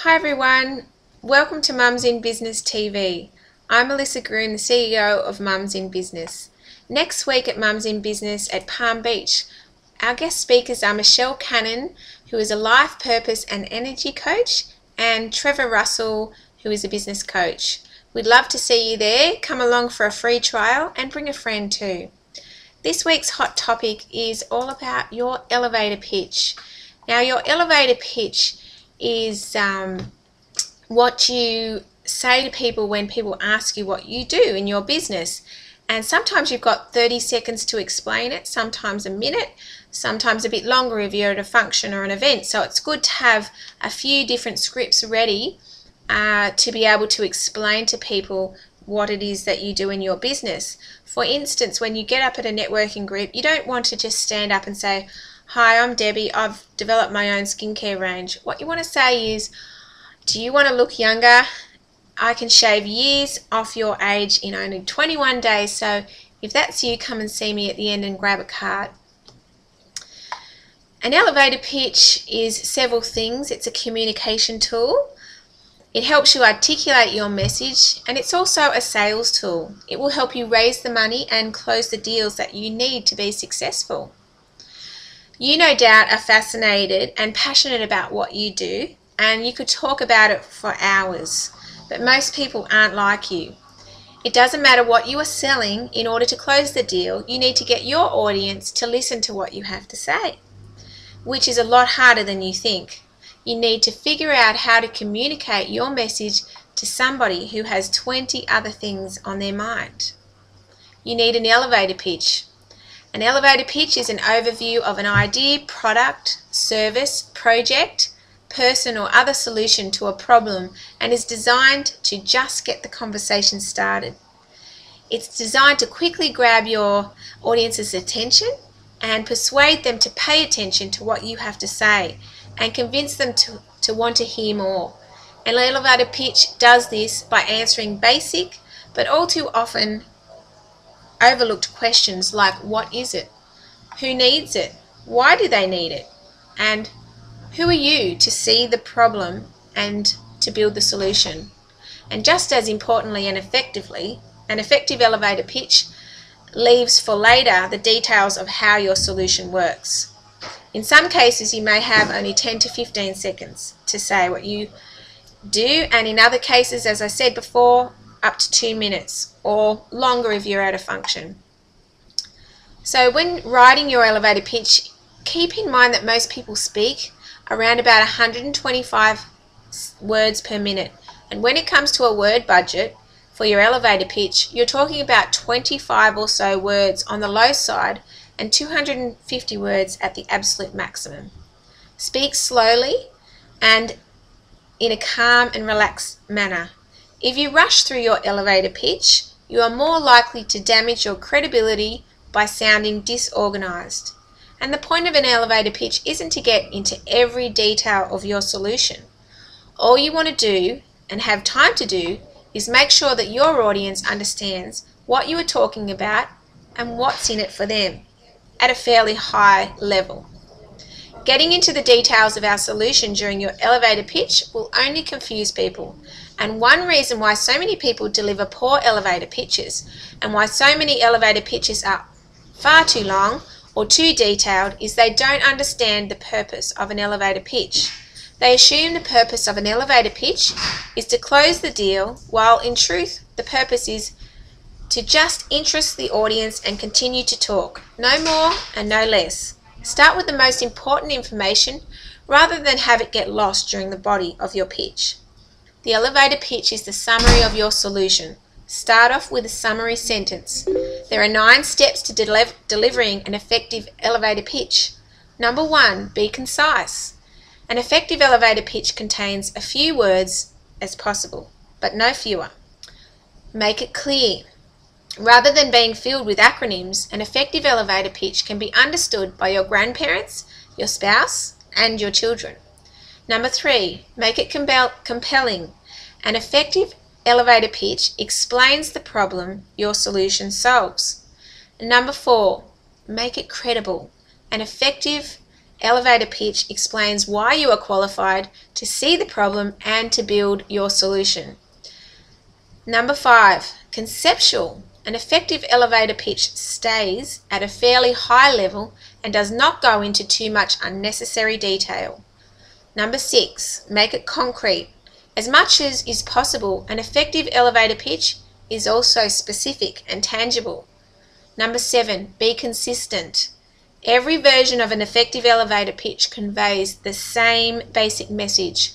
Hi everyone, welcome to Mums in Business TV. I'm Melissa Groom, the CEO of Mums in Business. Next week at Mums in Business at Palm Beach, our guest speakers are Michelle Cannon, who is a life purpose and energy coach, and Trevor Russell, who is a business coach. We'd love to see you there. Come along for a free trial and bring a friend too. This week's hot topic is all about your elevator pitch. Now, your elevator pitch is what you say to people when people ask you what you do in your business. And sometimes you've got 30 seconds to explain it, sometimes a minute, sometimes a bit longer if you're at a function or an event. So it's good to have a few different scripts ready to be able to explain to people what it is that you do in your business. For instance, when you get up at a networking group, you don't want to just stand up and say, "Hi, I'm Debbie, I've developed my own skincare range." What you want to say is, "Do you want to look younger? I can shave years off your age in only 21 days, so if that's you, come and see me at the end and grab a card." An elevator pitch is several things. It's a communication tool. It helps you articulate your message, and it's also a sales tool. It will help you raise the money and close the deals that you need to be successful. You no doubt are fascinated and passionate about what you do, and you could talk about it for hours, but most people aren't like you. It doesn't matter what you are selling. In order to close the deal, you need to get your audience to listen to what you have to say, which is a lot harder than you think. You need to figure out how to communicate your message to somebody who has 20 other things on their mind. You need an elevator pitch. An elevator pitch is an overview of an idea, product, service, project, person or other solution to a problem, and is designed to just get the conversation started. It's designed to quickly grab your audience's attention and persuade them to pay attention to what you have to say and convince them to want to hear more. An elevator pitch does this by answering basic but all too often overlooked questions like, what is it? Who needs it? Why do they need it? And who are you to see the problem and to build the solution? And just as importantly and effectively, an effective elevator pitch leaves for later the details of how your solution works. In some cases, you may have only 10 to 15 seconds to say what you do, and in other cases, as I said before, up to 2 minutes or longer if you're at a function. So when writing your elevator pitch, keep in mind that most people speak around about 125 words per minute, and when it comes to a word budget for your elevator pitch, you're talking about 25 or so words on the low side and 250 words at the absolute maximum. Speak slowly and in a calm and relaxed manner. If you rush through your elevator pitch, you are more likely to damage your credibility by sounding disorganized. And the point of an elevator pitch isn't to get into every detail of your solution. All you want to do, and have time to do, is make sure that your audience understands what you are talking about and what's in it for them at a fairly high level. Getting into the details of our solution during your elevator pitch will only confuse people. And one reason why so many people deliver poor elevator pitches and why so many elevator pitches are far too long or too detailed is they don't understand the purpose of an elevator pitch. They assume the purpose of an elevator pitch is to close the deal, while in truth the purpose is to just interest the audience and continue to talk. No more and no less. Start with the most important information rather than have it get lost during the body of your pitch. The elevator pitch is the summary of your solution. Start off with a summary sentence. There are 9 steps to delivering an effective elevator pitch. Number 1, be concise. An effective elevator pitch contains a few words as possible, but no fewer. Make it clear. Rather than being filled with acronyms, an effective elevator pitch can be understood by your grandparents, your spouse, and your children. Number 3, make it compelling. An effective elevator pitch explains the problem your solution solves. Number 4, make it credible. An effective elevator pitch explains why you are qualified to see the problem and to build your solution. Number 5, conceptual. An effective elevator pitch stays at a fairly high level and does not go into too much unnecessary detail. Number 6, make it concrete. As much as is possible, an effective elevator pitch is also specific and tangible. Number 7, be consistent. Every version of an effective elevator pitch conveys the same basic message.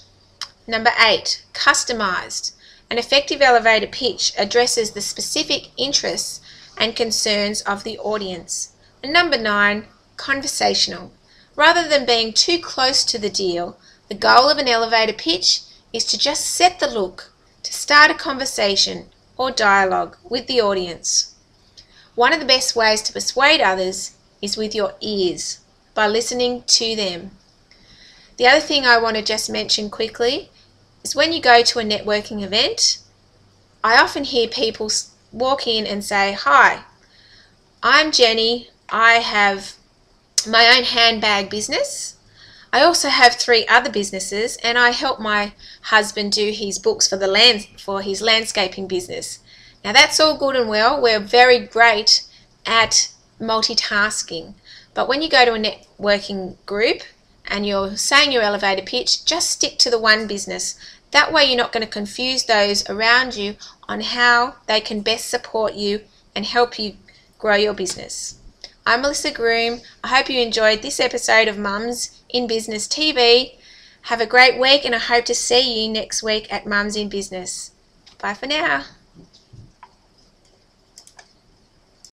Number 8, customized. An effective elevator pitch addresses the specific interests and concerns of the audience. And number 9, conversational. Rather than being too close to the deal, the goal of an elevator pitch is to just set the look, to start a conversation or dialogue with the audience. One of the best ways to persuade others is with your ears, by listening to them. The other thing I want to just mention quickly is when you go to a networking event, I often hear people walk in and say, "Hi, I'm Jenny. I have my own handbag business. I also have 3 other businesses, and I help my husband do his books for his landscaping business." Now that's all good and well. We're very great at multitasking. But when you go to a networking group and you're saying your elevator pitch, just stick to the one business. That way you're not going to confuse those around you on how they can best support you and help you grow your business. I'm Melissa Groom. I hope you enjoyed this episode of Mums in Business TV. Have a great week, and I hope to see you next week at Mums in Business. Bye for now.